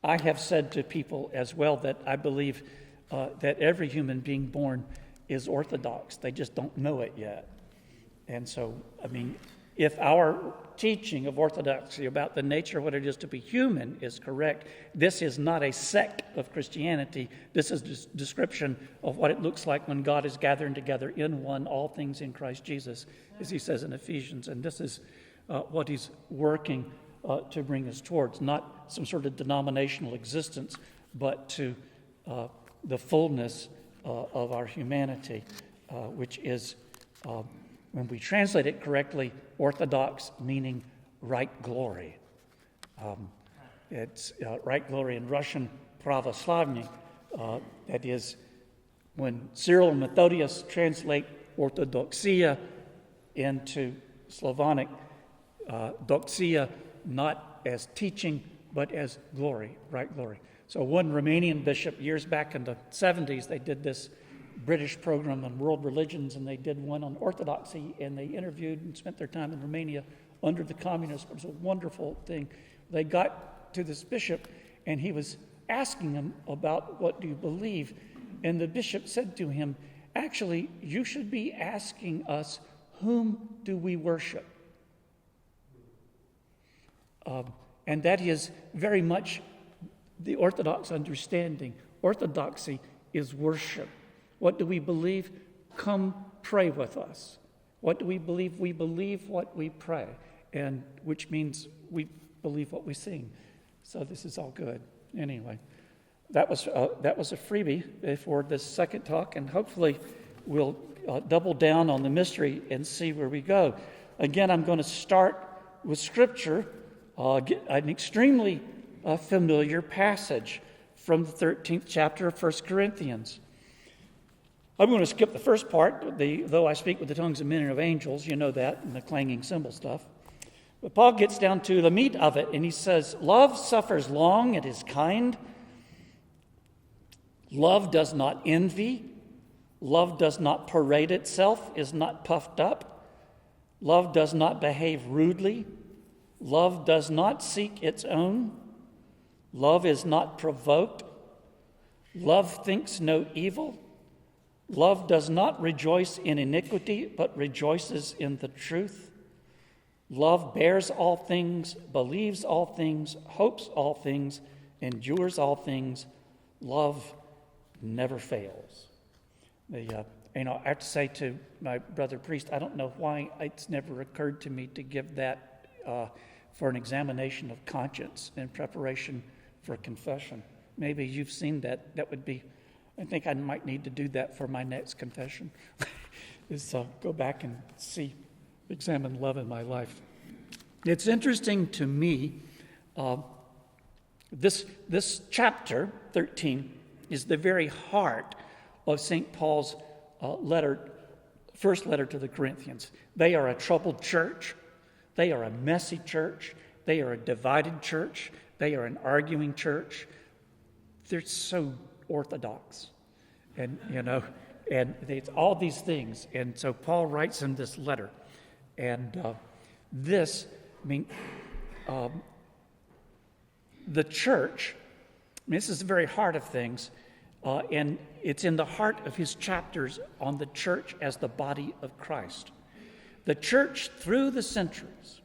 I have said to people as well that I believe that every human being born is Orthodox. They just don't know it yet. And so, I mean, if our teaching of Orthodoxy about the nature of what it is to be human is correct, this is not a sect of Christianity. This is a description of what it looks like when God is gathering together in one all things in Christ Jesus, as he says in Ephesians. And this is what he's working to bring us towards, not some sort of denominational existence, but to the fullness of our humanity, which is, when we translate it correctly, Orthodox meaning right glory. It's right glory in Russian, pravoslavny. That is, when Cyril and Methodius translate orthodoxia into Slavonic, doxia, not as teaching, but as glory, right glory. So one Romanian bishop, years back in the 70s, they did this British program on world religions, and they did one on Orthodoxy, and they interviewed and spent their time in Romania under the communists. It was a wonderful thing. They got to this bishop, and he was asking him about what do you believe, and the bishop said to him, actually, you should be asking us, whom do we worship? And that is very much the Orthodox understanding. Orthodoxy is worship. What do we believe? Come pray with us. What do we believe? We believe what we pray, and which means we believe what we sing. So this is all good. Anyway, that was a freebie for this second talk, and hopefully we'll double down on the mystery and see where we go. Again, I'm going to start with Scripture, an extremely familiar passage from the 13th chapter of 1 Corinthians. I'm going to skip the first part, though I speak with the tongues of men and of angels, you know that, and the clanging cymbal stuff. But Paul gets down to the meat of it, and he says, love suffers long and is kind. Love does not envy. Love does not parade itself, is not puffed up. Love does not behave rudely. Love does not seek its own. Love is not provoked. Love thinks no evil. Love does not rejoice in iniquity, but rejoices in the truth. Love bears all things, believes all things, hopes all things, endures all things. Love never fails. I have to say to my brother priest, I don't know why it's never occurred to me to give that for an examination of conscience in preparation for confession. Maybe you've seen that. That would be, I think I might need to do that for my next confession, is go back and examine love in my life. It's interesting to me, this chapter, 13, is the very heart of St. Paul's first letter to the Corinthians. They are a troubled church. They are a messy church. They are a divided church. They are an arguing church. They're so orthodox. And it's all these things. And so Paul writes in this letter. And the church, this is the very heart of things, and it's in the heart of his chapters on the church as the body of Christ. The church, through the centuries,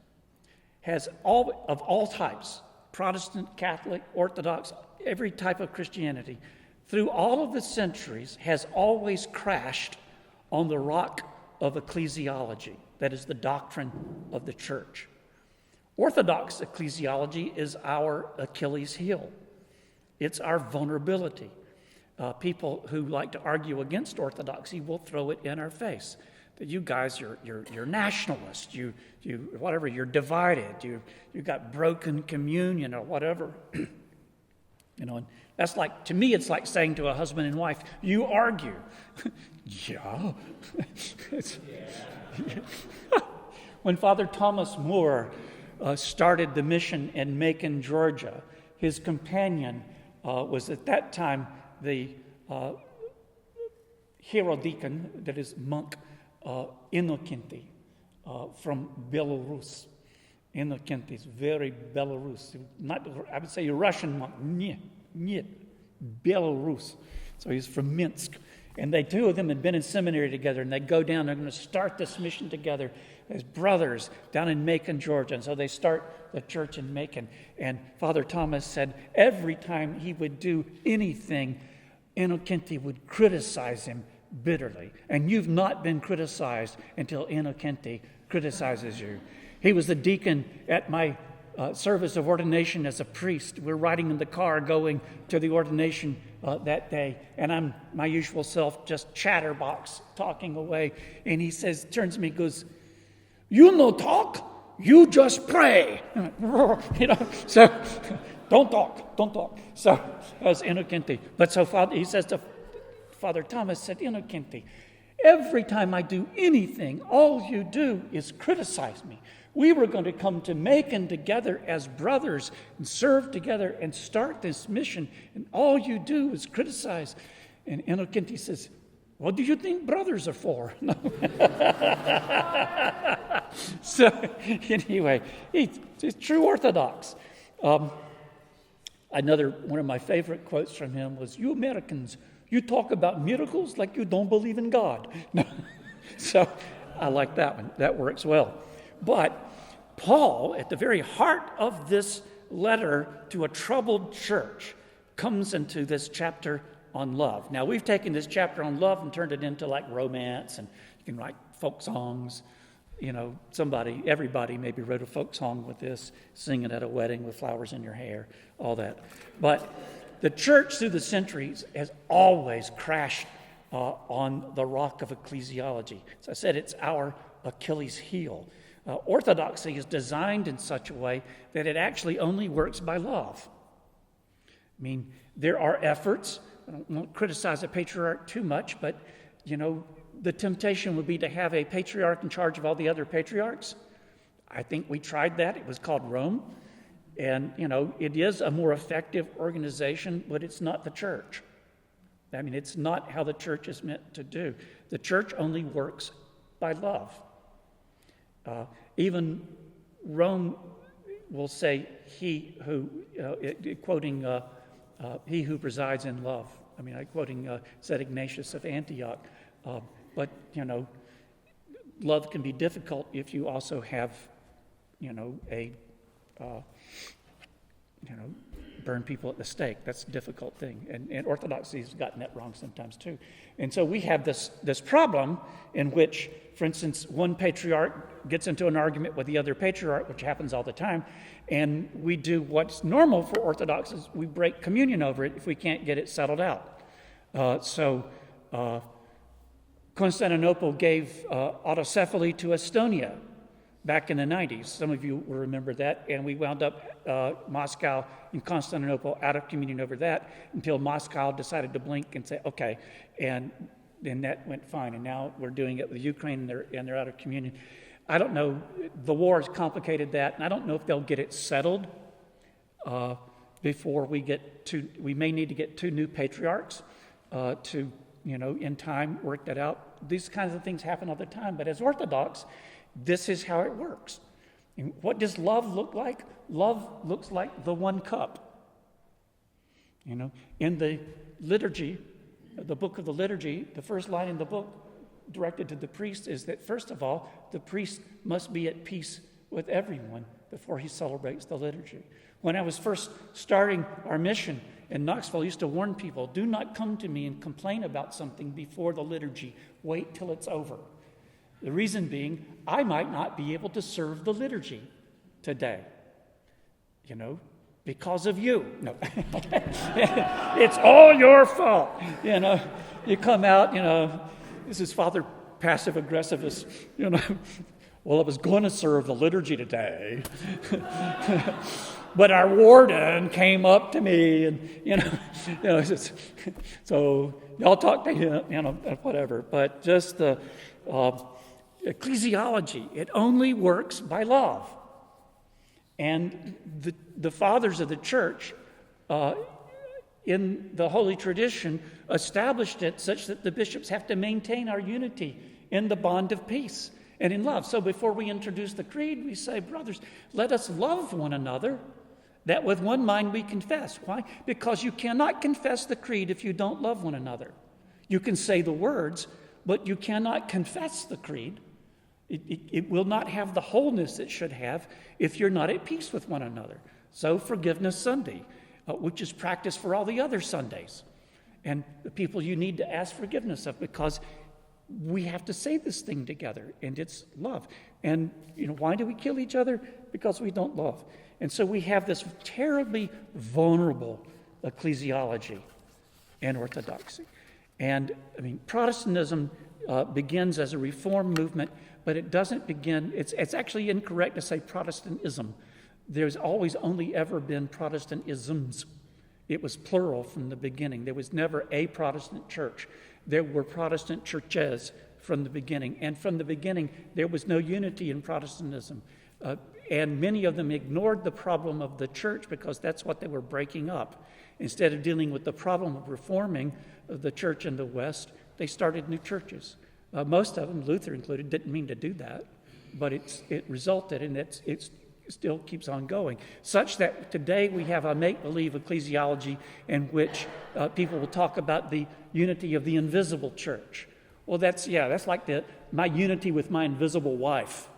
has all types, Protestant, Catholic, Orthodox, every type of Christianity, through all of the centuries has always crashed on the rock of ecclesiology, that is the doctrine of the church. Orthodox ecclesiology is our Achilles heel. It's our vulnerability. People who like to argue against orthodoxy will throw it in our face. That you guys, you're nationalists, you whatever, you're divided, you got broken communion or whatever. And that's like, to me, it's like saying to a husband and wife, you argue. Yeah. When Father Thomas Moore started the mission in Macon, Georgia, his companion was at that time the hierodeacon, that is monk, Innocenty, from Belarus. Innocent is very Belarus. Not, I would say a Russian monk. Niet, Belarus. So he's from Minsk. And the two of them had been in seminary together, and they go down, they're going to start this mission together as brothers down in Macon, Georgia. And so they start the church in Macon. And Father Thomas said every time he would do anything, Innocenti would criticize him bitterly. And you've not been criticized until Innocenti criticizes you. He was the deacon at my service of ordination as a priest. We're riding in the car going to the ordination that day, and I'm my usual self, just chatterbox, talking away. And he says, turns to me, goes, "You no talk, you just pray." So don't talk. So that was Innocenti. But so he says to Father Thomas, said, "Innocenti, every time I do anything, all you do is criticize me. We were going to come to Macon together as brothers and serve together and start this mission, and all you do is criticize." And Innocenti says, "What do you think brothers are for?" So anyway, he's true Orthodox. Another one of my favorite quotes from him was, "You Americans, you talk about miracles like you don't believe in God." So I like that one. That works well. But Paul, at the very heart of this letter to a troubled church, comes into this chapter on love. Now, we've taken this chapter on love and turned it into like romance, and you can write folk songs. Everybody maybe wrote a folk song with this, singing at a wedding with flowers in your hair, all that. But the church through the centuries has always crashed on the rock of ecclesiology. As I said, it's our Achilles heel. Orthodoxy is designed in such a way that it actually only works by love. I mean, there are efforts. I won't criticize a patriarch too much, but, the temptation would be to have a patriarch in charge of all the other patriarchs. I think we tried that. It was called Rome. And, it is a more effective organization, but it's not the church. I mean, it's not how the church is meant to do. The church only works by love. Even Rome will say, he who presides in love. I mean, I'm quoting St. Ignatius of Antioch. But love can be difficult if you also have, burn people at the stake. That's a difficult thing. And Orthodoxy has gotten that wrong sometimes too. And so we have this problem in which, for instance, one patriarch gets into an argument with the other patriarch, which happens all the time, and we do what's normal for Orthodox is we break communion over it if we can't get it settled out. Constantinople gave autocephaly to Estonia back in the 90s. Some of you will remember that. And we wound up Moscow and Constantinople out of communion over that until Moscow decided to blink and say, okay. And then that went fine. And now we're doing it with Ukraine, and they're out of communion. I don't know. The war has complicated that. And I don't know if they'll get it settled before we get to. We may need to get 2 new patriarchs to, in time work that out. These kinds of things happen all the time. But as Orthodox, this is how it works. And what does love look like? Love looks like the one cup. In the liturgy, the book of the liturgy, the first line in the book directed to the priest is that, first of all, the priest must be at peace with everyone before he celebrates the liturgy. When I was first starting our mission in Knoxville, I used to warn people, do not come to me and complain about something before the liturgy. Wait till it's over. The reason being, I might not be able to serve the liturgy today, because of you. No, it's all your fault. You come out, this is Father Passive Aggressivist, well, I was going to serve the liturgy today, but our warden came up to me and, so y'all talk to him, whatever. But just the ecclesiology, it only works by love. And the fathers of the church in the Holy Tradition established it such that the bishops have to maintain our unity in the bond of peace. and in love. So before we introduce the creed, we say, brothers, let us love one another, that with one mind we confess. Why? Because you cannot confess the creed if you don't love one another. You can say the words, but you cannot confess the creed. It will not have the wholeness it should have if you're not at peace with one another. So Forgiveness Sunday, which is practiced for all the other Sundays, and the people you need to ask forgiveness of, because we have to say this thing together, and it's love. And why do we kill each other? Because we don't love. And so we have this terribly vulnerable ecclesiology and orthodoxy. And Protestantism begins as a reform movement, but it doesn't begin, it's actually incorrect to say Protestantism. There's always only ever been Protestantisms. It was plural from the beginning. There was never a Protestant church. There were Protestant churches from the beginning. And from the beginning, there was no unity in Protestantism. And many of them ignored the problem of the church because that's what they were breaking up. Instead of dealing with the problem of reforming the church in the West, they started new churches. Most of them, Luther included, didn't mean to do that, but it resulted, and it still keeps on going, such that today we have a make-believe ecclesiology in which people will talk about the unity of the invisible church. Well, that's like my unity with my invisible wife.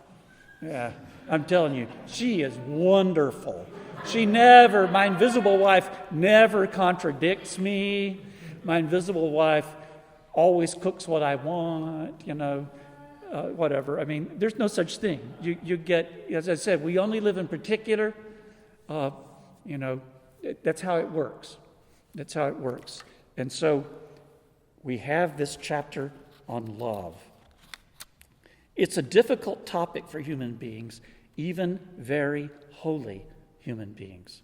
Yeah, I'm telling you, she is wonderful. My invisible wife never contradicts me. My invisible wife always cooks what I want, whatever. There's no such thing. You get, as I said, we only live in particular. That's how it works. That's how it works. And so we have this chapter on love. It's a difficult topic for human beings, even very holy human beings.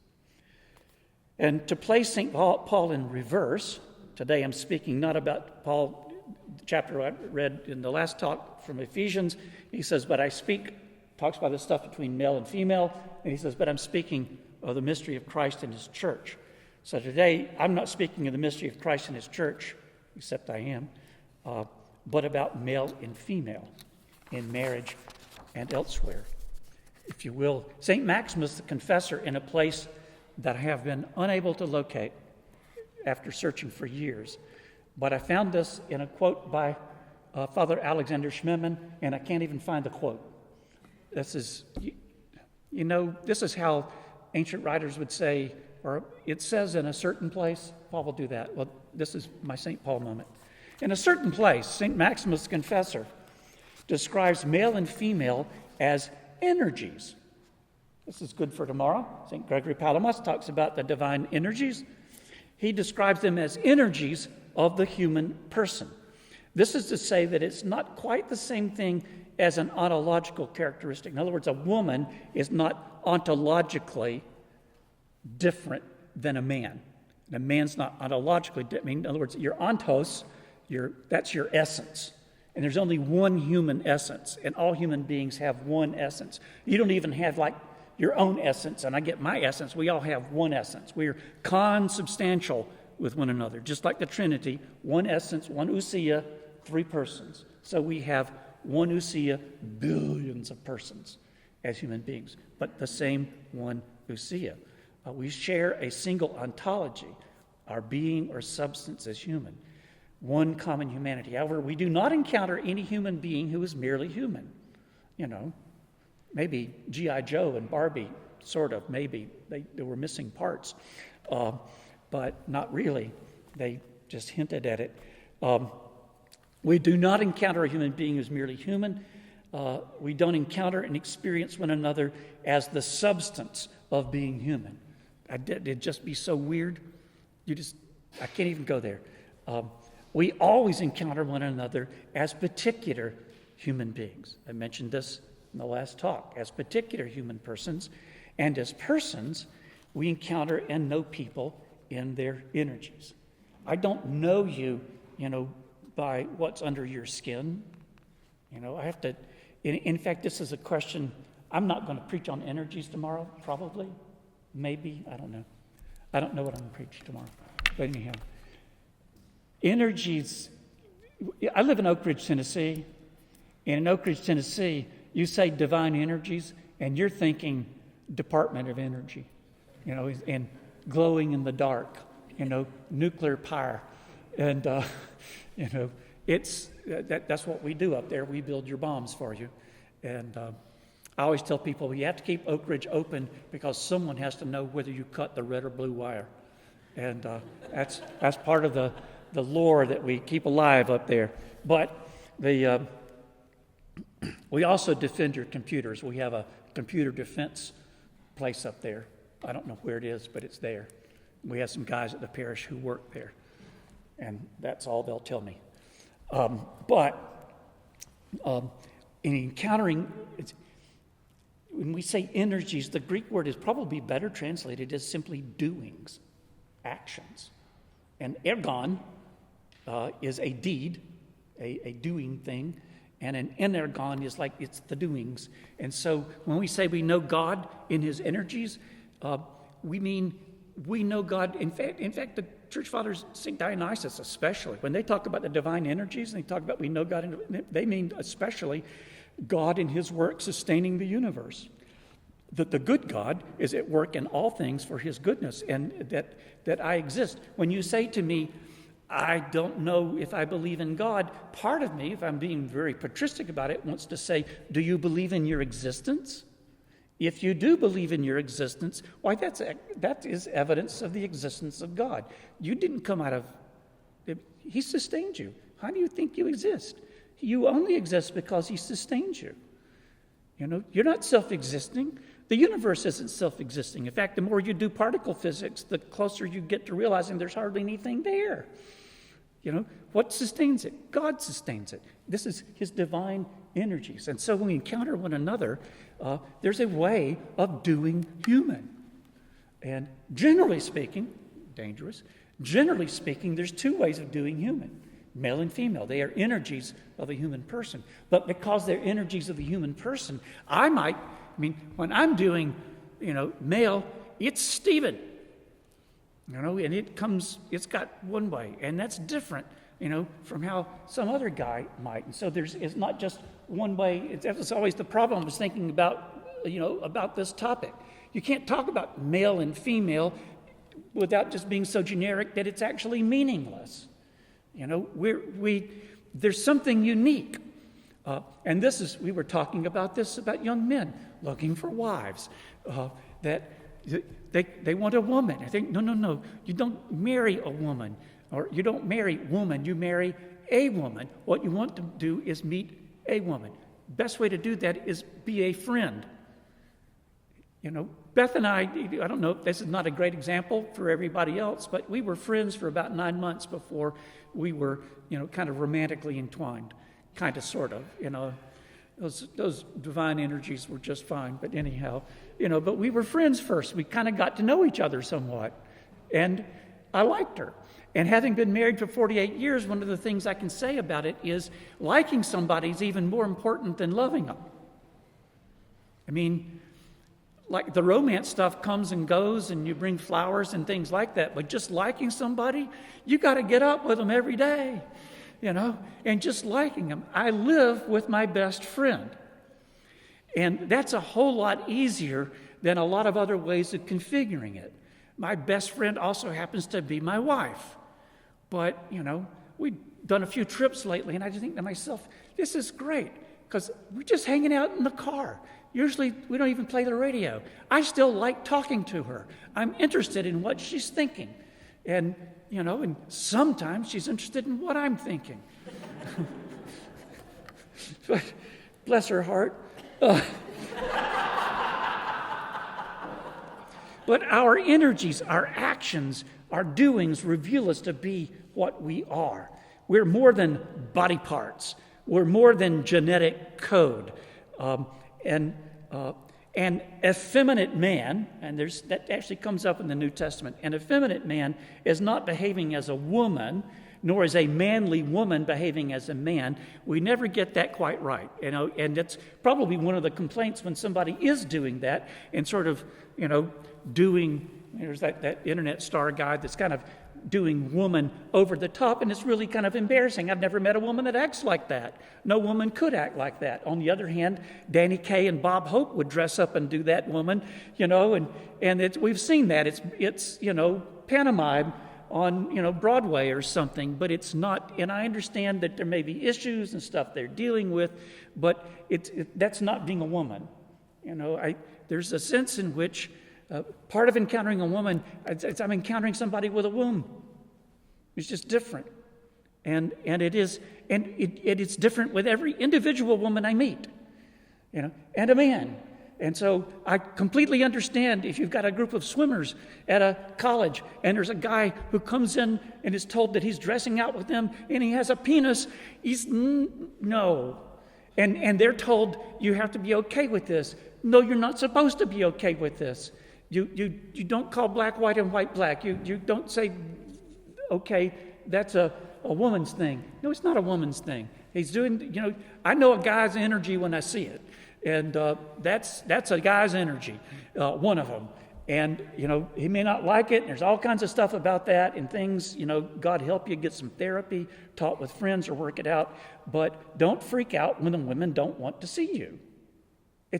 And to place St. Paul in reverse, today I'm speaking not about Paul, the chapter I read in the last talk from Ephesians. He says, talks about the stuff between male and female, and he says, but I'm speaking of the mystery of Christ and his church. So today, I'm not speaking of the mystery of Christ and his church, except I am, but about male and female in marriage and elsewhere, if you will. St. Maximus the Confessor, in a place that I have been unable to locate after searching for years, but I found this in a quote by Father Alexander Schmemann, and I can't even find the quote. This is how ancient writers would say, or it says in a certain place. Paul will do that. Well, this is my St. Paul moment. In a certain place, St. Maximus the Confessor describes male and female as energies. This is good for tomorrow. St. Gregory Palamas talks about the divine energies. He describes them as energies of the human person. This is to say that it's not quite the same thing as an ontological characteristic. In other words, a woman is not ontologically different than a man. And a man's not ontologically different. In other words, your ontos, that's your essence. And there's only one human essence, and all human beings have one essence. You don't even have like your own essence, and I get my essence. We all have one essence. We're consubstantial with one another, just like the Trinity, one essence, one ousia, three persons. So we have one ousia, billions of persons as human beings, but the same one ousia. We share a single ontology, our being or substance as human. One common humanity. However, we do not encounter any human being who is merely human. Maybe G.I. Joe and Barbie, sort of, maybe. They were missing parts, but not really. They just hinted at it. We do not encounter a human being who is merely human. We don't encounter and experience one another as the substance of being human. It'd just be so weird. I can't even go there. We always encounter one another as particular human beings. I mentioned this in the last talk. As particular human persons, and as persons, we encounter and know people in their energies. I don't know you, by what's under your skin. I have to, in fact, this is a question, I'm not going to preach on energies tomorrow, probably, maybe, I don't know. I don't know what I'm going to preach tomorrow, but anyhow. Energies, I live in Oak Ridge, Tennessee, And in Oak Ridge, Tennessee, you say divine energies, and you're thinking Department of Energy, and glowing in the dark, nuclear power. And, that's what we do up there. We build your bombs for you. And I always tell people, you have to keep Oak Ridge open because someone has to know whether you cut the red or blue wire. And that's part of the lore that we keep alive up there. But we also defend your computers. We have a computer defense place up there. I don't know where it is, but it's there. We have some guys at the parish who work there, and that's all they'll tell me. In encountering, when we say energies, the Greek word is probably better translated as simply doings, actions. And ergon is a deed, a doing thing, and an energon is like it's the doings. And so when we say we know God in his energies, we mean we know God. In fact, the church fathers, St. Dionysius especially, when they talk about the divine energies and they talk about we know God, they mean especially God in his work sustaining the universe. That the good God is at work in all things for his goodness, and that I exist. When you say to me, I don't know if I believe in God, part of me, if I'm being very patristic about it, wants to say, do you believe in your existence? If you do believe in your existence, why, that is evidence of the existence of God. You didn't come out of, he sustained you. How do you think you exist? You only exist because he sustains you. You're not self-existing. The universe isn't self-existing. In fact, the more you do particle physics, the closer you get to realizing there's hardly anything there. What sustains it? God sustains it. This is his divine energies. And so when we encounter one another, there's a way of doing human. And generally speaking, dangerous, generally speaking, there's two ways of doing human, male and female. They are energies of a human person. But because they're energies of the human person, when I'm doing, male, it's Stephen. And it's got one way, and that's different, from how some other guy might. And so it's not just one way. That's always the problem I was thinking about, about this topic. You can't talk about male and female without just being so generic that it's actually meaningless. There's something unique. And we were talking about this about young men looking for wives, that they want a woman. I think, no, you don't marry a woman, or you don't marry woman, you marry a woman. What you want to do is meet a woman. Best way to do that is be a friend. Beth and I don't know, this is not a great example for everybody else, but we were friends for about 9 months before we were, kind of romantically entwined, kind of, sort of, Those divine energies were just fine, but anyhow, but we were friends first. We kind of got to know each other somewhat, and I liked her. And having been married for 48 years, one of the things I can say about it is liking somebody is even more important than loving them. Like the romance stuff comes and goes, and you bring flowers and things like that, but just liking somebody, you got to get up with them every day. And just liking them. I live with my best friend. And that's a whole lot easier than a lot of other ways of configuring it. My best friend also happens to be my wife. But, we've done a few trips lately, and I just think to myself, this is great, because we're just hanging out in the car. Usually, we don't even play the radio. I still like talking to her. I'm interested in what she's thinking. And and sometimes she's interested in what I'm thinking. But bless her heart. But our energies, our actions, our doings reveal us to be what we are. We're more than body parts. We're more than genetic code. An effeminate man, and that actually comes up in the New Testament, an effeminate man is not behaving as a woman, nor is a manly woman behaving as a man. We never get that quite right, and that's probably one of the complaints when somebody is doing that and sort of, doing, there's that internet star guy that's kind of doing woman over the top, and it's really kind of embarrassing. I've never met a woman that acts like that. No woman could act like that. On the other hand, Danny Kaye and Bob Hope would dress up and do that woman, and we've seen that. It's pantomime on Broadway or something, but it's not. And I understand that there may be issues and stuff they're dealing with, but that's not being a woman. There's a sense in which part of encountering a woman, I'm encountering somebody with a womb. It's just different, and it is different with every individual woman I meet, and a man. And so I completely understand if you've got a group of swimmers at a college and there's a guy who comes in and is told that he's dressing out with them and he has a penis, no. And they're told, you have to be okay with this. No, you're not supposed to be okay with this. You don't call black white and white black. You don't say, okay, that's a woman's thing. No, it's not a woman's thing. He's doing, I know a guy's energy when I see it. And that's a guy's energy, one of them. And, he may not like it. And there's all kinds of stuff about that and things, God help you get some therapy, talk with friends or work it out. But don't freak out when the women don't want to see you. I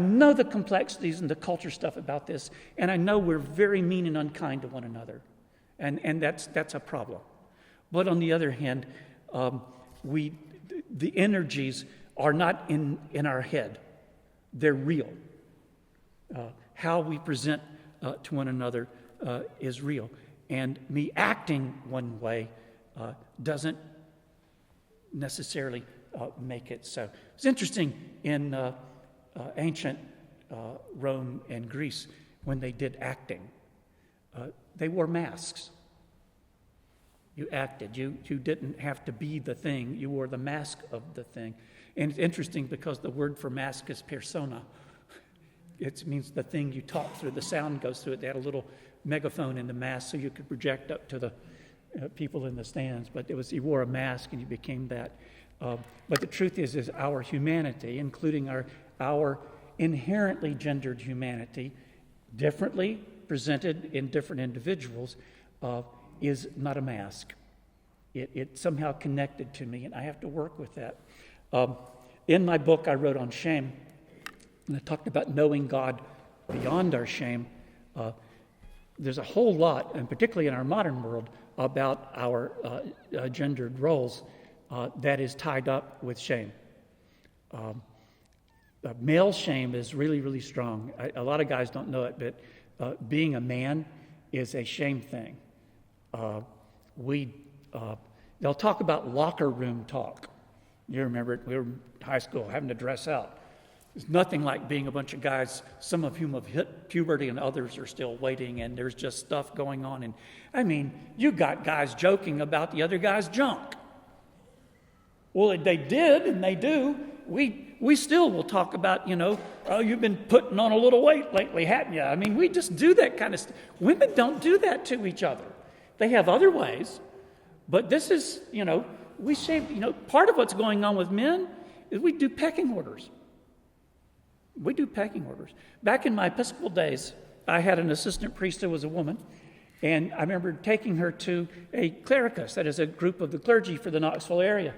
know the complexities and the culture stuff about this. And I know we're very mean and unkind to one another. And that's a problem. But on the other hand, the energies are not in our head. They're real. How we present to one another is real. And me acting one way doesn't necessarily make it so. It's interesting in ancient Rome and Greece when they did acting. They wore masks. You acted. You didn't have to be the thing. You wore the mask of the thing. And it's interesting because the word for mask is persona. It means the thing you talk through. The sound goes through it. They had a little megaphone in the mask so you could project up to the people in the stands. But you wore a mask and you became that. But the truth is our humanity, including our inherently gendered humanity, differently presented in different individuals, is not a mask. It's somehow connected to me, and I have to work with that. In my book I wrote on shame, and I talked about knowing God beyond our shame. There's a whole lot, and particularly in our modern world, about our gendered roles that is tied up with shame. Male shame is really, really strong. A lot of guys don't know it, but being a man is a shame thing. They'll talk about locker room talk. You remember it, we were in high school having to dress out. It's nothing like being a bunch of guys, some of whom have hit puberty and others are still waiting, and there's just stuff going on. And you got guys joking about the other guy's junk. Well, they did and they do. We still will talk about, oh, you've been putting on a little weight lately, haven't you? We just do that kind of stuff. Women don't do that to each other. They have other ways, but this is, we say, part of what's going on with men is we do pecking orders. We do pecking orders. Back in my Episcopal days, I had an assistant priest who was a woman, and I remember taking her to a clericus, that is a group of the clergy for the Knoxville area.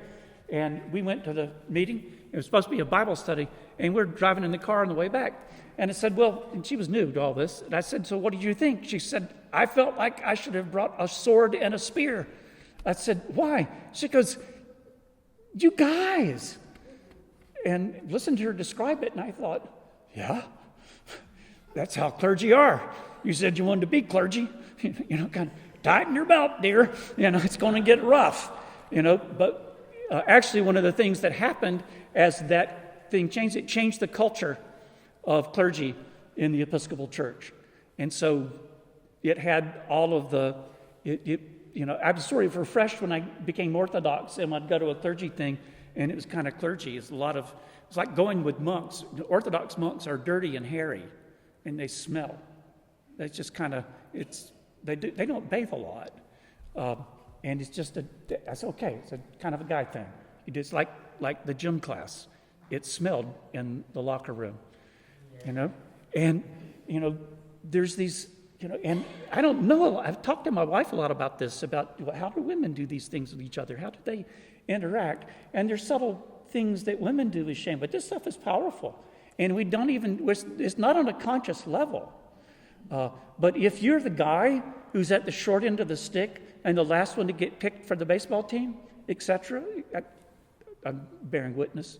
And we went to the meeting. It was supposed to be a Bible study, and we're driving in the car on the way back. And I said, and she was new to all this. And I said, so what did you think? She said, I felt like I should have brought a sword and a spear. I said, why? She goes, you guys. And listened to her describe it, and I thought, yeah, that's how clergy are. You said you wanted to be clergy. Kind of tighten your belt, dear. It's going to get rough. But actually one of the things that happened as that thing changed, it changed the culture of clergy in the Episcopal Church. And so it had all of the, I was sort of refreshed when I became Orthodox and I'd go to a clergy thing and it was kind of clergy. It's like going with monks. The Orthodox monks are dirty and hairy and they smell. That's just kind of, they don't bathe a lot. And it's just that's okay. It's a kind of a guy thing. It's like the gym class. It smelled in the locker room, And, there's these and I don't know. I've talked to my wife a lot about this, about how do women do these things with each other? How do they interact? And there's subtle things that women do with shame, but this stuff is powerful. And we don't even, it's not on a conscious level. But if you're the guy who's at the short end of the stick and the last one to get picked for the baseball team, etc., I'm bearing witness,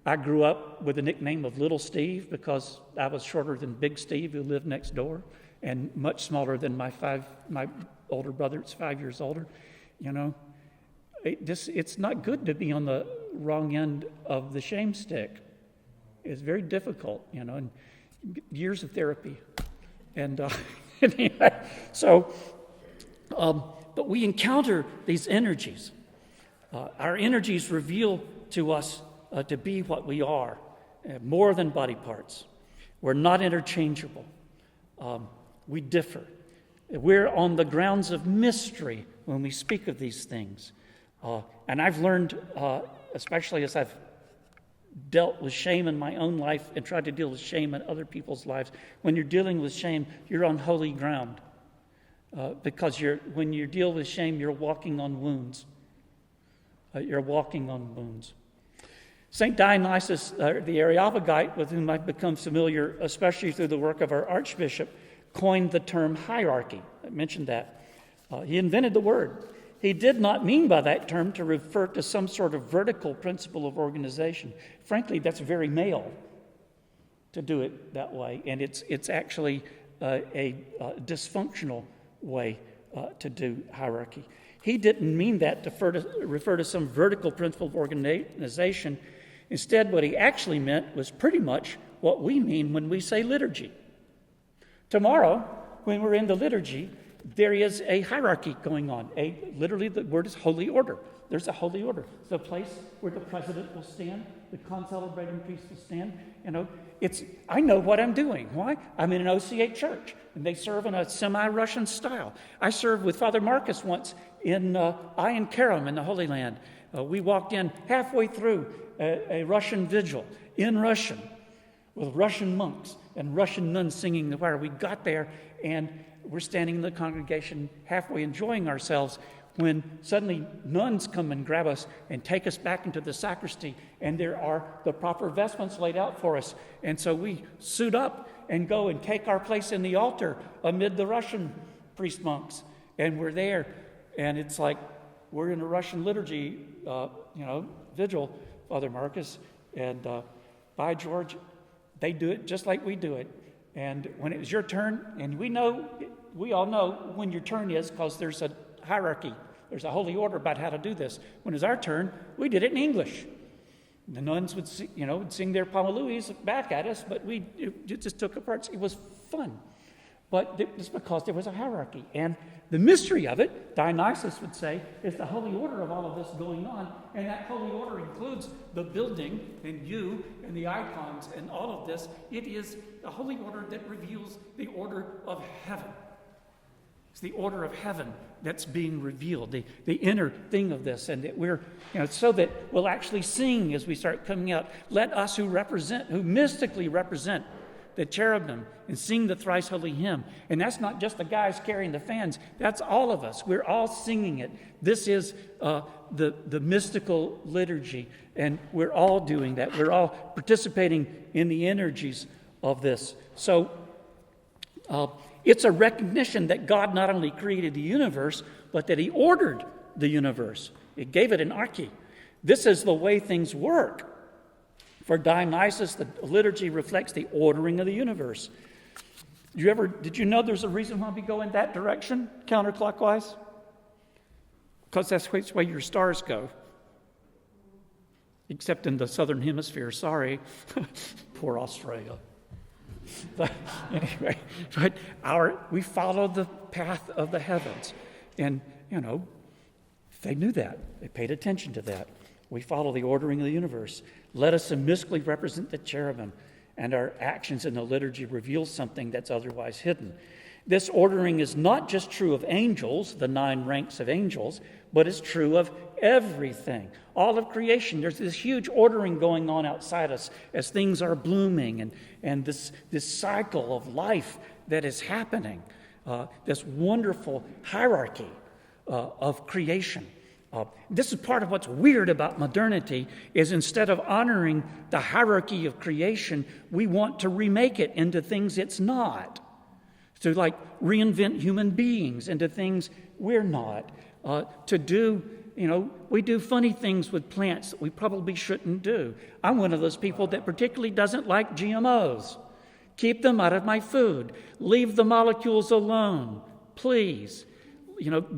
I grew up with the nickname of Little Steve because I was shorter than Big Steve, who lived next door, and much smaller than my older brother. It's 5 years older. It's not good to be on the wrong end of the shame stick. It's very difficult, and years of therapy. And anyway, but we encounter these energies. Our energies reveal to us to be what we are, more than body parts. We're not interchangeable. We differ. We're on the grounds of mystery when we speak of these things. And I've learned, especially as I've dealt with shame in my own life and tried to deal with shame in other people's lives, when you're dealing with shame, you're on holy ground. Because when you deal with shame, you're walking on wounds. You're walking on wounds. St. Dionysius, the Areopagite, with whom I've become familiar, especially through the work of our Archbishop, coined the term hierarchy. I mentioned that. He invented the word. He did not mean by that term to refer to some sort of vertical principle of organization. Frankly, that's very male to do it that way, and it's actually a dysfunctional way to do hierarchy. He didn't mean that to refer to some vertical principle of organization. Instead, what he actually meant was pretty much what we mean when we say liturgy. Tomorrow, when we're in the liturgy, there is a hierarchy going on. Literally, the word is holy order. There's a holy order. The place where the president will stand, the concelebrating priest will stand. I know what I'm doing. Why? I'm in an OCA church, and they serve in a semi-Russian style. I served with Father Marcus once in Ayin Karim in the Holy Land. We walked in halfway through a Russian vigil in Russian with Russian monks and Russian nuns singing the choir. We got there, and we're standing in the congregation halfway enjoying ourselves when suddenly nuns come and grab us and take us back into the sacristy, and there are the proper vestments laid out for us. And so we suit up and go and take our place in the altar amid the Russian priest monks. And we're there, and it's like we're in a Russian liturgy, vigil, Father Marcus. And by George, they do it just like we do it. And when it was your turn, and we all know when your turn is because there's a hierarchy. There's a holy order about how to do this. When it was our turn, we did it in English. The nuns would sing their Pamaluis back at us, but it just took apart. It was fun. But it's because there was a hierarchy. And the mystery of it, Dionysius would say, is the holy order of all of this going on. And that holy order includes the building and you and the icons and all of this. It is a holy order that reveals the order of heaven. It's the order of heaven that's being revealed, the inner thing of this. And that we're, so that we'll actually sing as we start coming out. Let us who mystically represent the cherubim and sing the thrice holy hymn. And that's not just the guys carrying the fans. That's all of us. We're all singing it. This is the mystical liturgy. And we're all doing that. We're all participating in the energies of this. So it's a recognition that God not only created the universe, but that he ordered the universe. It gave it an arche. This is the way things work. For Dionysius, the liturgy reflects the ordering of the universe. Did you know there's a reason why we go in that direction, counterclockwise? Because that's the way your stars go. Except in the southern hemisphere, sorry. Poor Australia. But anyway, we follow the path of the heavens. And, they knew that. They paid attention to that. We follow the ordering of the universe. Let us mystically represent the cherubim, and our actions in the liturgy reveal something that's otherwise hidden. This ordering is not just true of angels, the 9 ranks of angels, but it's true of everything. All of creation, there's this huge ordering going on outside us as things are blooming, and this cycle of life that is happening, this wonderful hierarchy of creation. This is part of what's weird about modernity, is instead of honoring the hierarchy of creation, we want to remake it into things it's not. To like reinvent human beings into things we're not. We do funny things with plants that we probably shouldn't do. I'm one of those people that particularly doesn't like GMOs. Keep them out of my food. Leave the molecules alone, please.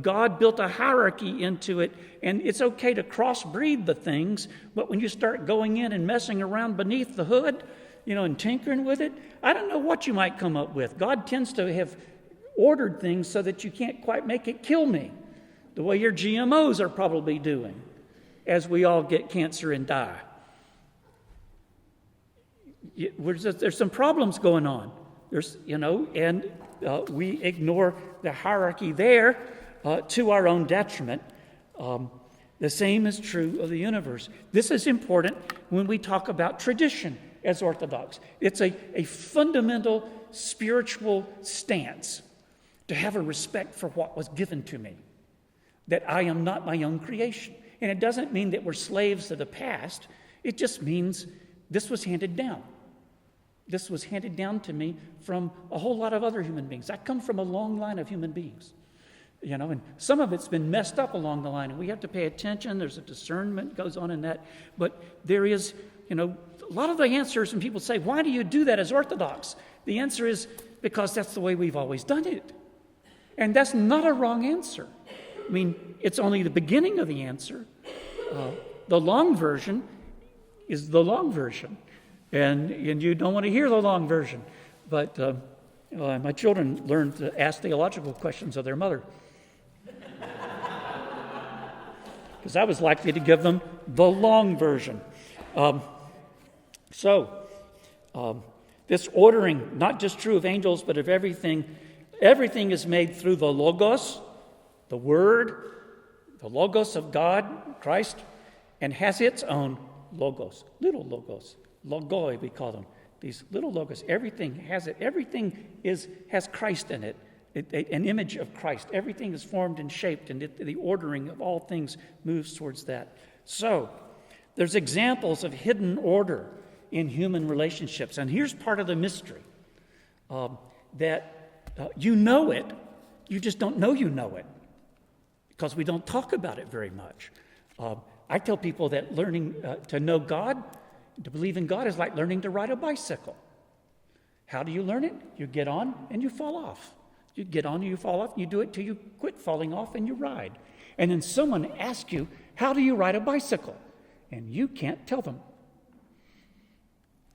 God built a hierarchy into it, and it's okay to crossbreed the things, but when you start going in and messing around beneath the hood, and tinkering with it, I don't know what you might come up with. God tends to have ordered things so that you can't quite make it kill me, the way your GMOs are probably doing, as we all get cancer and die. There's some problems going on. We ignore the hierarchy there to our own detriment. The same is true of the universe. This is important when we talk about tradition as Orthodox. It's a fundamental spiritual stance to have a respect for what was given to me, that I am not my own creation. And it doesn't mean that we're slaves to the past. It just means this was handed down. This was handed down to me from a whole lot of other human beings. I come from a long line of human beings, and some of it's been messed up along the line, and we have to pay attention. There's a discernment goes on in that. But there is, a lot of the answers when people say, why do you do that as Orthodox? The answer is because that's the way we've always done it. And that's not a wrong answer. I mean, it's only the beginning of the answer. The long version is the long version. And you don't want to hear the long version. But my children learned to ask theological questions of their mother. Because I was likely to give them the long version. This ordering, not just true of angels, but of everything. Everything is made through the Logos, the Word, the Logos of God, Christ, and has its own Logos, little Logos. Logoi, we call them. These little logos. Everything has it. Everything has Christ in it. An image of Christ. Everything is formed and shaped, and the ordering of all things moves towards that. So, there's examples of hidden order in human relationships. And here's part of the mystery. That you know it, you just don't know you know it. Because we don't talk about it very much. I tell people that learning to know God, to believe in God, is like learning to ride a bicycle. How do you learn it? You get on and you fall off. You get on and you fall off. You do it till you quit falling off and you ride. And then someone asks you, how do you ride a bicycle? And you can't tell them.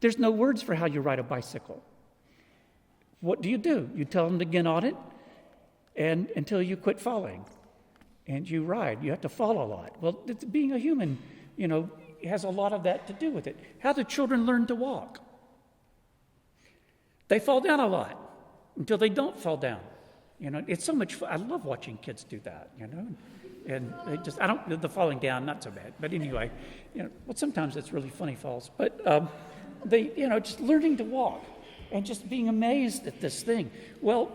There's no words for how you ride a bicycle. What do? You tell them to get on it and until you quit falling. And you ride. You have to fall a lot. Well, being a human, has a lot of that to do with it. How do children learn to walk? They fall down a lot until they don't fall down. It's so much fun. I love watching kids do that, And they just, the falling down, not so bad. But anyway, sometimes it's really funny falls. But just learning to walk and just being amazed at this thing. Well,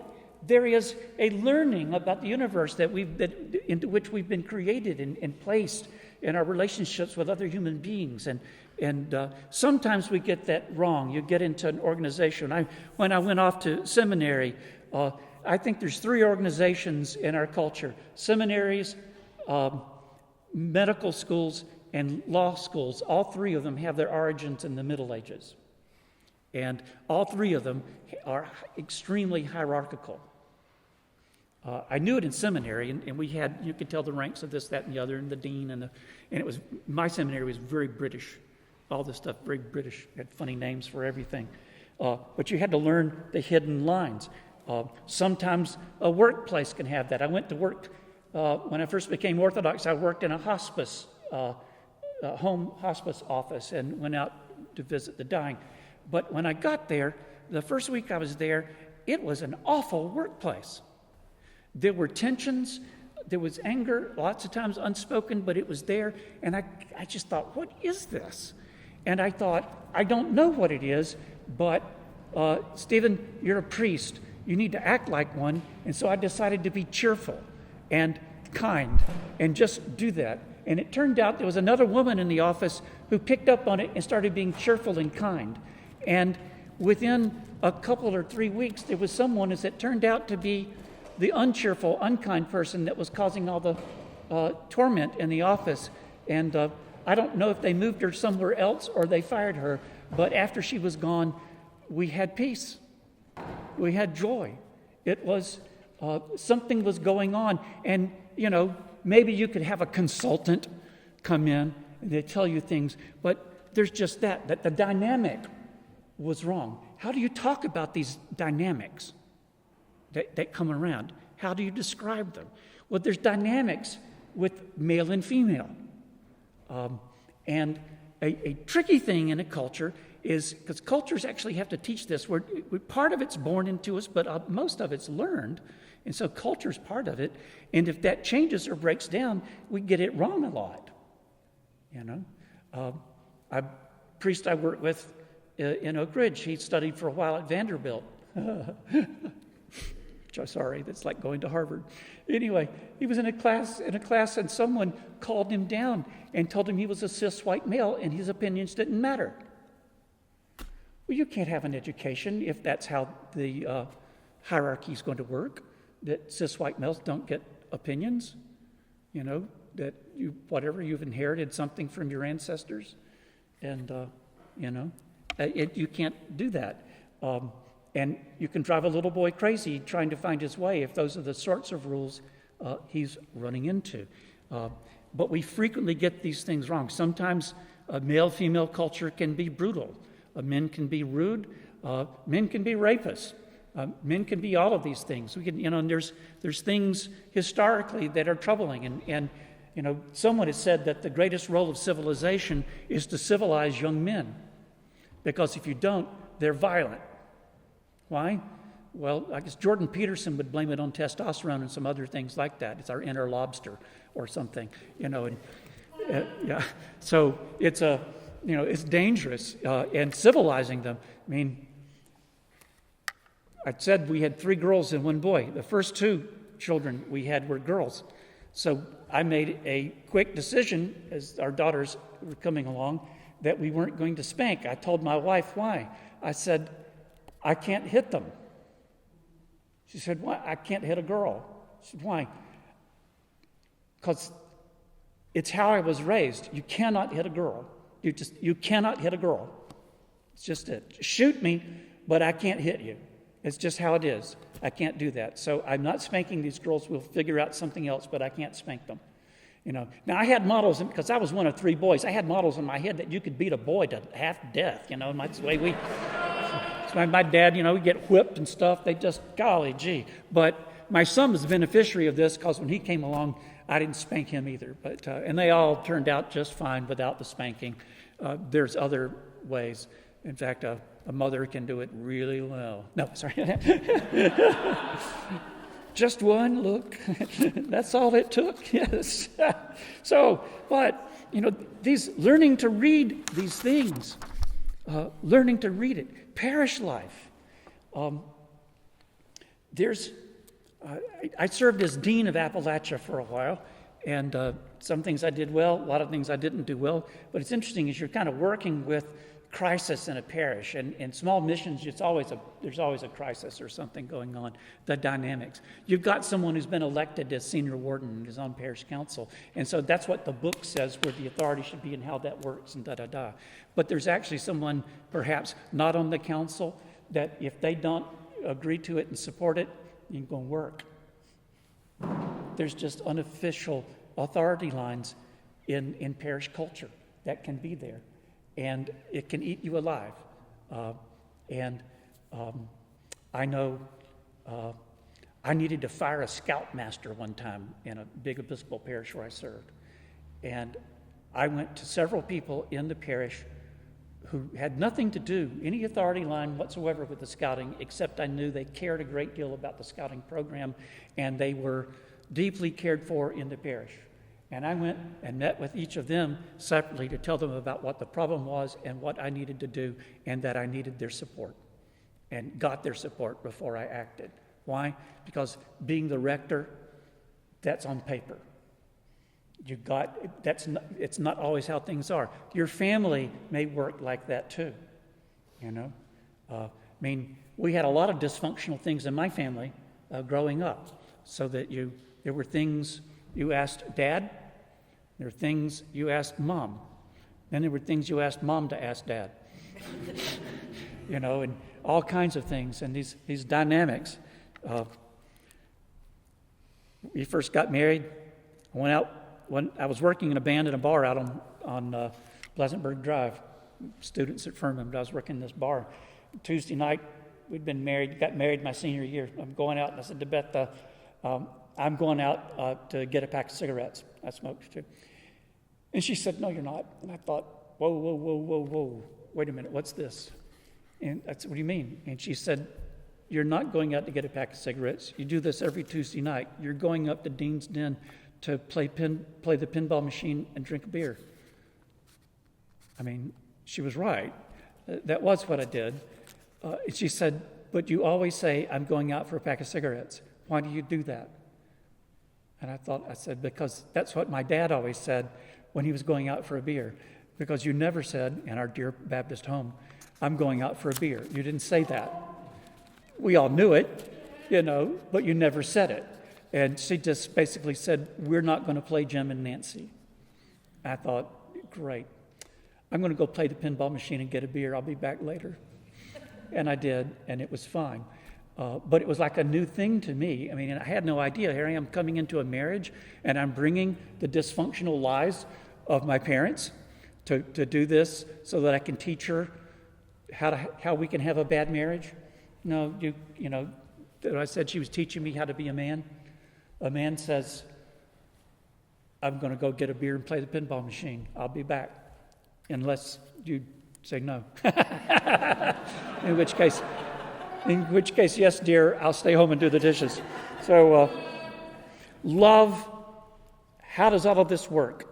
there is a learning about the universe into which we've been created and placed in our relationships with other human beings. And sometimes we get that wrong. You get into an organization. When I went off to seminary, I think there's 3 organizations in our culture: seminaries, medical schools, and law schools. All 3 of them have their origins in the Middle Ages. And all 3 of them are extremely hierarchical. I knew it in seminary, and we had, you could tell the ranks of this, that, and the other, and the dean, and it was, my seminary was very British. All this stuff, very British, had funny names for everything. But you had to learn the hidden lines. Sometimes a workplace can have that. I went to work, when I first became Orthodox, I worked in a hospice, home hospice office, and went out to visit the dying. But when I got there, the first week I was there, it was an awful workplace. There were tensions, there was anger, lots of times unspoken, but it was there. And I just thought, what is this? And I thought, I don't know what it is, but Stephen, you're a priest. You need to act like one. And so I decided to be cheerful and kind and just do that. And it turned out there was another woman in the office who picked up on it and started being cheerful and kind. And within a couple or 3 weeks, there was someone that turned out to be the uncheerful, unkind person that was causing all the torment in the office. And I don't know if they moved her somewhere else or they fired her, but after she was gone, we had peace. We had joy. It was, something was going on. And, maybe you could have a consultant come in and they tell you things, but there's just that the dynamic was wrong. How do you talk about these dynamics that come around? How do you describe them? Well, there's dynamics with male and female. And a tricky thing in a culture is, because cultures actually have to teach this, where part of it's born into us, but most of it's learned. And so culture's part of it. And if that changes or breaks down, we get it wrong a lot. A priest I worked with in Oak Ridge, he studied for a while at Vanderbilt. Sorry, that's like going to Harvard. Anyway, he was in a class, and someone called him down and told him he was a cis white male and his opinions didn't matter. Well, you can't have an education if that's how the hierarchy is going to work, that cis white males don't get opinions, that whatever you've inherited something from your ancestors, and, you can't do that. And you can drive a little boy crazy trying to find his way if those are the sorts of rules he's running into. But we frequently get these things wrong. Sometimes male-female culture can be brutal. Men can be rude. Men can be rapists. Men can be all of these things. We can, and there's things historically that are troubling. And someone has said that the greatest role of civilization is to civilize young men, because if you don't, they're violent. Why? Well, I guess Jordan Peterson would blame it on testosterone and some other things like that. It's our inner lobster or something, And so it's it's dangerous, and civilizing them. I mean, I said we had 3 girls and 1 boy. The first 2 children we had were girls. So I made a quick decision as our daughters were coming along that we weren't going to spank. I told my wife why. I said, I can't hit them. She said, why? I can't hit a girl. She said, why? Because it's how I was raised. You cannot hit a girl. You cannot hit a girl. It's just it. Shoot me, but I can't hit you. It's just how it is. I can't do that. So I'm not spanking these girls. We'll figure out something else, but I can't spank them. Now I had models, because I was one of 3 boys. I had models in my head that you could beat a boy to half death. That's the way we. My dad, would get whipped and stuff. They just, golly gee. But my son was the beneficiary of this, because when he came along, I didn't spank him either. But and they all turned out just fine without the spanking. There's other ways. In fact, a mother can do it really well. No, sorry. Just one look. That's all it took. Yes. So, but these learning to read these things, learning to read it, parish life. I served as dean of Appalachia for a while, and some things I did well, a lot of things I didn't do well. But it's interesting is you're kind of working with crisis in a parish, and in small missions, there's always a crisis or something going on. The dynamics. You've got someone who's been elected as senior warden and is on parish council, and so that's what the book says where the authority should be and how that works and da-da-da. But there's actually someone perhaps not on the council that if they don't agree to it and support it, you ain't going to work. There's just unofficial authority lines in parish culture that can be there. And it can eat you alive. I know I needed to fire a scoutmaster one time in a big Episcopal parish where I served. And I went to several people in the parish who had nothing to do, any authority line whatsoever with the scouting, except I knew they cared a great deal about the scouting program, and they were deeply cared for in the parish. And I went and met with each of them separately to tell them about what the problem was and what I needed to do, and that I needed their support. and got their support before I acted. Why? Because being the rector, that's on paper. It's not always how things are. Your family may work like that too, we had a lot of dysfunctional things in my family growing up, so that there were things you asked Dad, there were things you asked Mom, then there were things you asked Mom to ask Dad, and all kinds of things, and these dynamics. We first got married. I went out when I was working in a band in a bar out on Pleasantburg Drive, students at Furman, but I was working in this bar. Tuesday night, we'd been married, got married my senior year. I'm going out, and I said to Beth, I'm going out to get a pack of cigarettes. I smoked too. And she said, no, you're not. And I thought, whoa, wait a minute, what's this? And I said, what do you mean? And she said, you're not going out to get a pack of cigarettes. You do this every Tuesday night. You're going up to Dean's Den to play the pinball machine and drink a beer. She was right. That was what I did. She said, but you always say, I'm going out for a pack of cigarettes. Why do you do that? And I said, because that's what my dad always said when he was going out for a beer. Because you never said, in our dear Baptist home, I'm going out for a beer. You didn't say that. We all knew it, but you never said it. And she just basically said, we're not going to play Jim and Nancy. I thought, great. I'm going to go play the pinball machine and get a beer. I'll be back later. And I did, and it was fine. But it was like a new thing to me. I had no idea. Here I am coming into a marriage, and I'm bringing the dysfunctional lives of my parents to do this so that I can teach her how we can have a bad marriage. No, I said she was teaching me how to be a man. A man says, I'm going to go get a beer and play the pinball machine. I'll be back. Unless you say no. In which case, yes, dear, I'll stay home and do the dishes. So, love, how does all of this work?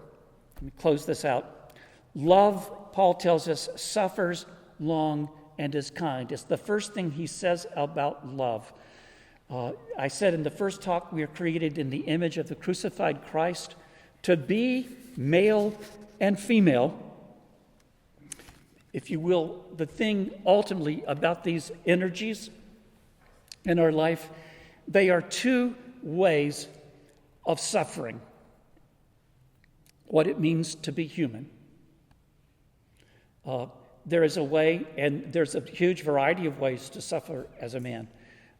Let me close this out. Love, Paul tells us, suffers long and is kind. It's the first thing he says about love. I said in the first talk, we are created in the image of the crucified Christ to be male and female. If you will, the thing ultimately about these energies in our life, they are two ways of suffering. What it means to be human. There is a way, and there's a huge variety of ways to suffer as a man.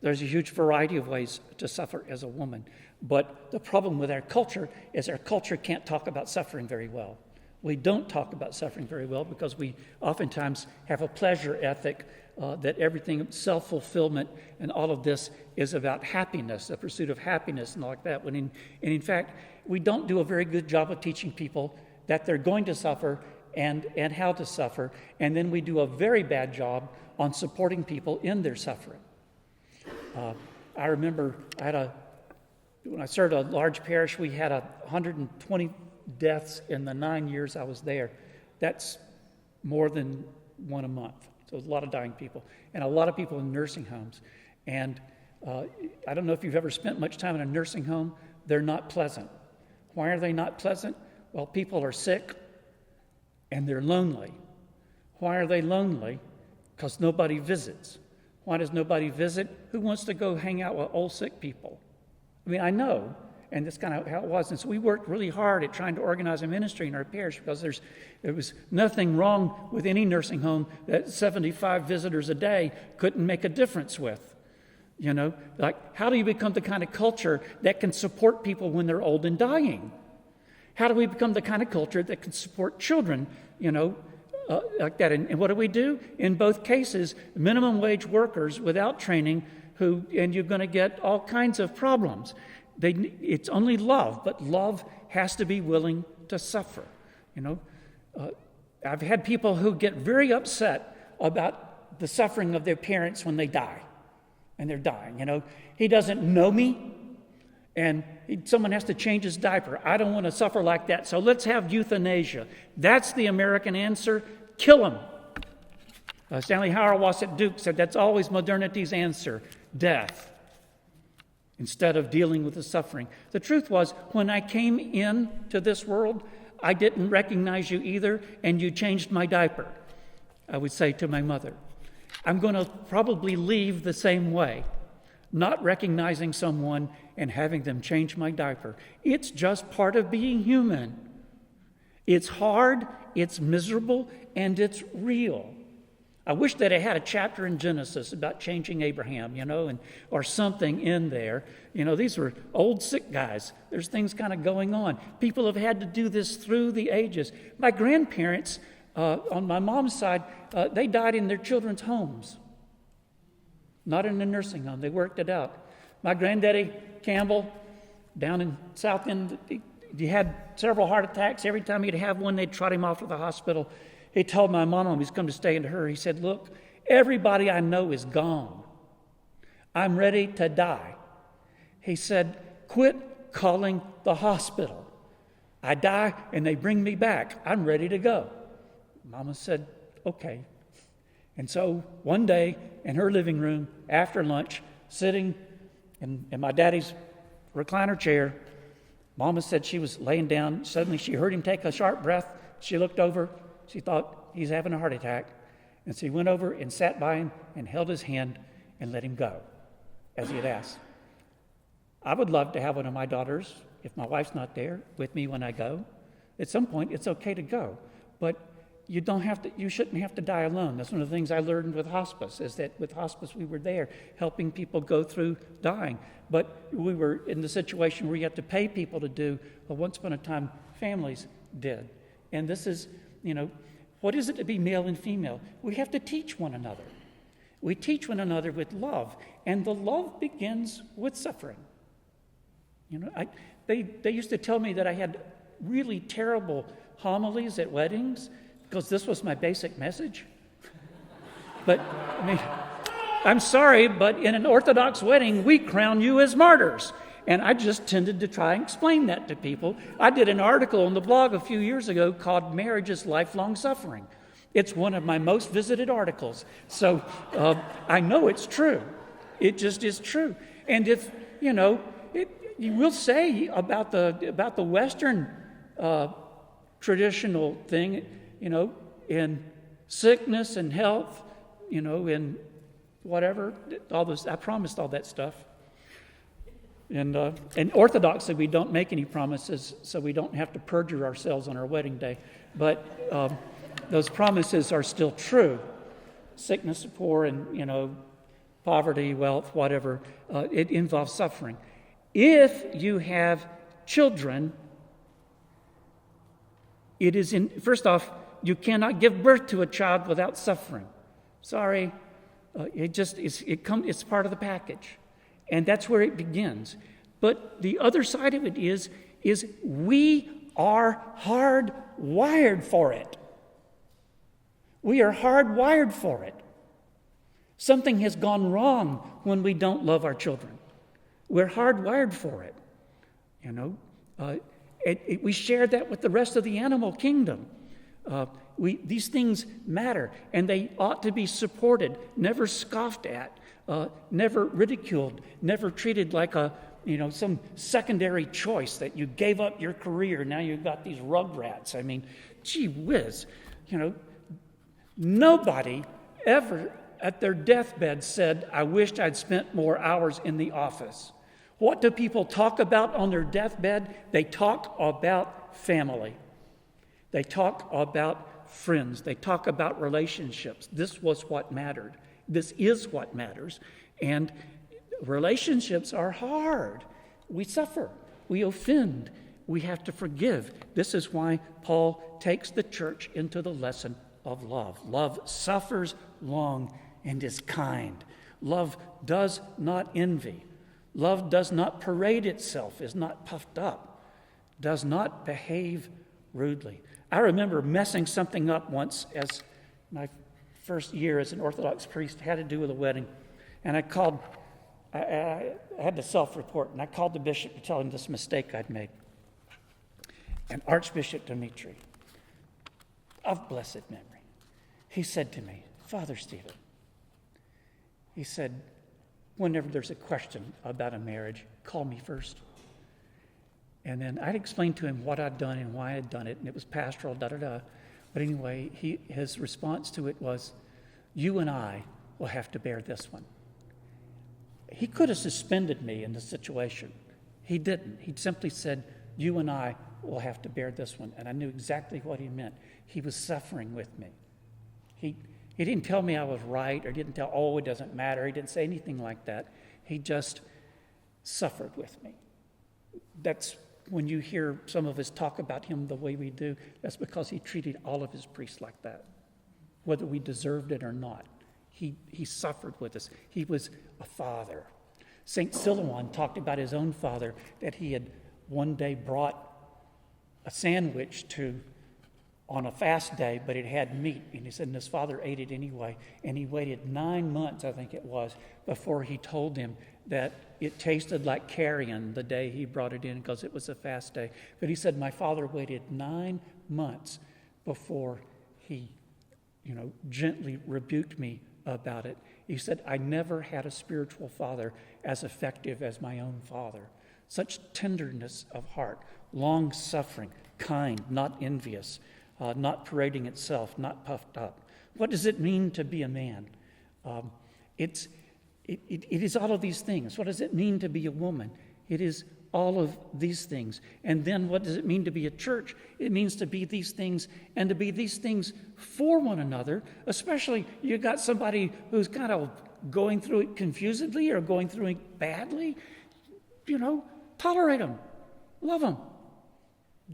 There's a huge variety of ways to suffer as a woman. But the problem with our culture is our culture can't talk about suffering very well. We don't talk about suffering very well because we oftentimes have a pleasure ethic that everything, self-fulfillment and all of this is about happiness, the pursuit of happiness and all like that. And in fact, we don't do a very good job of teaching people that they're going to suffer and how to suffer. And then we do a very bad job on supporting people in their suffering. I remember when I served a large parish, we had 120 deaths in the 9 years I was there. That's more than one a month. So there's a lot of dying people and a lot of people in nursing homes. And I don't know if you've ever spent much time in a nursing home. They're not pleasant. Why are they not pleasant? Well, people are sick and they're lonely. Why are they lonely? Because nobody visits. Why does nobody visit? Who wants to go hang out with old sick people? I know. And that's kind of how it was. And so we worked really hard at trying to organize a ministry in our parish because there was nothing wrong with any nursing home that 75 visitors a day couldn't make a difference with. How do you become the kind of culture that can support people when they're old and dying? How do we become the kind of culture that can support children, like that? And what do we do? In both cases, minimum wage workers without training and you're going to get all kinds of problems. It's only love, but love has to be willing to suffer. I've had people who get very upset about the suffering of their parents when they die, and they're dying. He doesn't know me, and someone has to change his diaper. I don't want to suffer like that, so let's have euthanasia. That's the American answer. Kill him. Stanley Hauerwas at Duke said that's always modernity's answer, death, instead of dealing with the suffering. The truth was, when I came into this world, I didn't recognize you either, and you changed my diaper, I would say to my mother. I'm going to probably leave the same way, not recognizing someone and having them change my diaper. It's just part of being human. It's hard, it's miserable, and it's real. I wish that I had a chapter in Genesis about changing Abraham, or something in there. These were old sick guys. There's things kind of going on. People have had to do this through the ages. My grandparents, on my mom's side, they died in their children's homes, not in a nursing home. They worked it out. My granddaddy, Campbell, down in South End, he had several heart attacks. Every time he'd have one, they'd trot him off to the hospital. He told my mom when he's come to stay into her, he said, look, everybody I know is gone. I'm ready to die. He said, quit calling the hospital. I die and they bring me back. I'm ready to go. Mama said, okay. And so one day in her living room after lunch, sitting in my daddy's recliner chair, Mama said she was laying down. Suddenly she heard him take a sharp breath. She looked over. She thought he's having a heart attack. And so he went over and sat by him and held his hand and let him go, as he had asked. I would love to have one of my daughters, if my wife's not there, with me when I go. At some point, it's okay to go. But you shouldn't have to die alone. That's one of the things I learned with hospice, is that with hospice we were there helping people go through dying. But we were in the situation where you have to pay people to do what once upon a time families did. And this is, what is it to be male and female? We have to teach one another. We teach one another with love, and the love begins with suffering. They used to tell me that I had really terrible homilies at weddings because this was my basic message. But I'm sorry, but in an Orthodox wedding, we crown you as martyrs. And I just tended to try and explain that to people. I did an article on the blog a few years ago called Marriage is Lifelong Suffering. It's one of my most visited articles. So I know it's true. It just is true. And if, you will say about the Western traditional thing, in sickness and health, in whatever, all this, I promised all that stuff. And orthodoxy, we don't make any promises, so we don't have to perjure ourselves on our wedding day. But those promises are still true. Sickness, poor, and poverty, wealth, whatever. It involves suffering. If you have children, it is first off, you cannot give birth to a child without suffering. Sorry, it's part of the package. And that's where it begins. But the other side of it is we are hardwired for it. We are hardwired for it. Something has gone wrong when we don't love our children. We're hardwired for it. We share that with the rest of the animal kingdom. These things matter, and they ought to be supported, never scoffed at. Never ridiculed, never treated like some secondary choice that you gave up your career, now you've got these rugrats. I mean, gee whiz, nobody ever at their deathbed said, I wished I'd spent more hours in the office. What do people talk about on their deathbed? They talk about family. They talk about friends. They talk about relationships. This was what mattered. This is what matters. And relationships are hard. We suffer. We offend. We have to forgive. This is why Paul takes the church into the lesson of love. Love suffers long and is kind. Love does not envy. Love does not parade itself, is not puffed up, does not behave rudely. I remember messing something up once as my first year as an Orthodox priest, had to do with a wedding. And I had to self-report, and I called the bishop to tell him this mistake I'd made. And Archbishop Dimitri, of blessed memory, he said to me, Father Stephen, he said, whenever there's a question about a marriage, call me first. And then I'd explain to him what I'd done and why I'd done it, and it was pastoral, da-da-da. But anyway, his response to it was, you and I will have to bear this one. He could have suspended me in the situation. He didn't. He simply said, you and I will have to bear this one. And I knew exactly what he meant. He was suffering with me. He didn't tell me I was right, or didn't tell, oh, it doesn't matter. He didn't say anything like that. He just suffered with me. That's when you hear some of us talk about him the way we do, that's because he treated all of his priests like that, whether we deserved it or not. He suffered with us. He was a father. St. Silouan talked about his own father, that he had one day brought a sandwich on a fast day, but it had meat. And he said, and his father ate it anyway. And he waited 9 months, I think it was, before he told him that it tasted like carrion the day he brought it in, because it was a fast day. But he said, my father waited 9 months before he, gently rebuked me about it. He said, I never had a spiritual father as effective as my own father. Such tenderness of heart, long-suffering, kind, not envious, not parading itself, not puffed up. What does it mean to be a man? It is all of these things. What does it mean to be a woman? It is all of these things. And then what does it mean to be a church? It means to be these things, and to be these things for one another, especially you got somebody who's kind of going through it confusedly or going through it badly. Tolerate them, love them,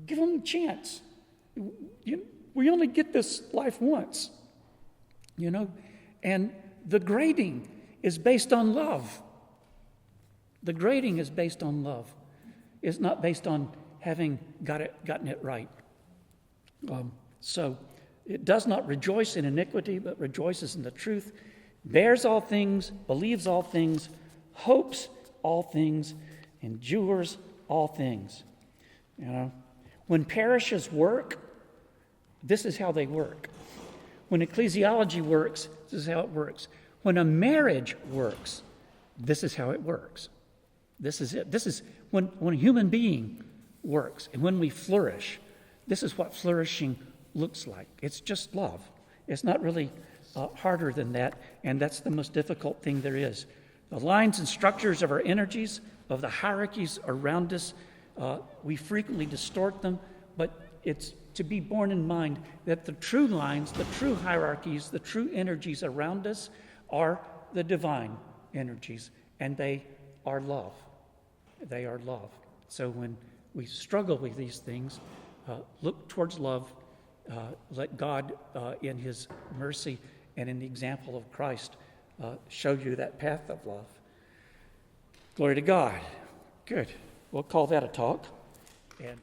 give them a chance. We only get this life once, and the grading is based on love. The grading is based on love. It's not based on having gotten it right. So it does not rejoice in iniquity, but rejoices in the truth, bears all things, believes all things, hopes all things, endures all things. When parishes work, this is how they work. When ecclesiology works, this is how it works. When a marriage works, this is how it works. This is it. This is when a human being works, and when we flourish, this is what flourishing looks like. It's just love. It's not really harder than that, and that's the most difficult thing there is. The lines and structures of our energies, of the hierarchies around us, we frequently distort them, but it's to be borne in mind that the true lines, the true hierarchies, the true energies around us are the divine energies, and they are love. They are love. So when we struggle with these things, look towards love. Let God, in his mercy and in the example of Christ, show you that path of love. Glory to God. Good. We'll call that a talk. And